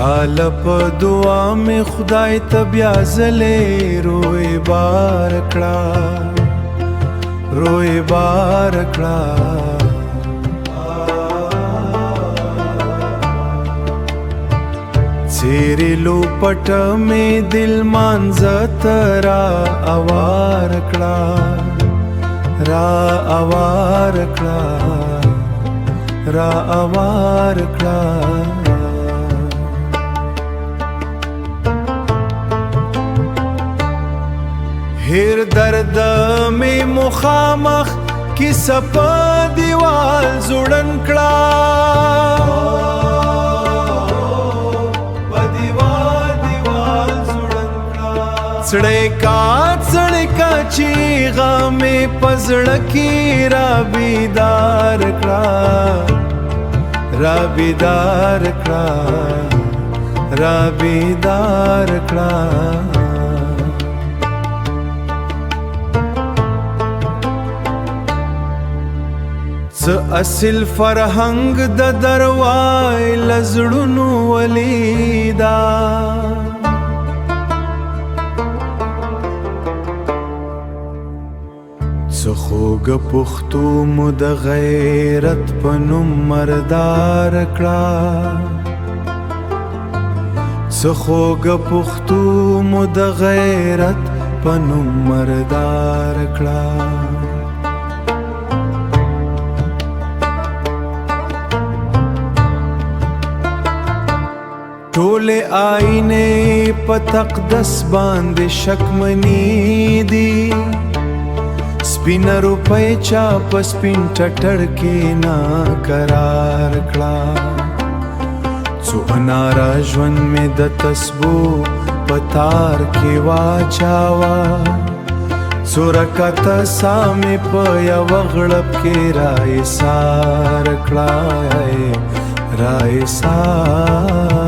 ستال په دعا می خدای ته بیا زلې روی بار کړه روی بار کړه چیرې لو پټ می دل مانځه را اوار کړه را اوار کړه را اوار کړه هر درد میں مخامخ کی سپا دیوال زوڑن کڑا سڑکا چیغا میں پزڑکی رابیدار کڑا رابیدار کڑا رابیدار کڑا ز اصل فرهنګ د دروای لزړونو ولیدا څه خوږ پښتو مو د غیرت په نوم مردار کړه څه خوږ پښتو مو د غیرت په نوم مردار کړه ټول آئینے په تقدس باندې شکمنی دی سپین روپے چا په سپین ټټر کې نا قرار کړه څو انارا ژوند مې د تسبو پتار کې واچاوا څو رکعت سامې په یو غړپ کې را ایثار کړه را ایثار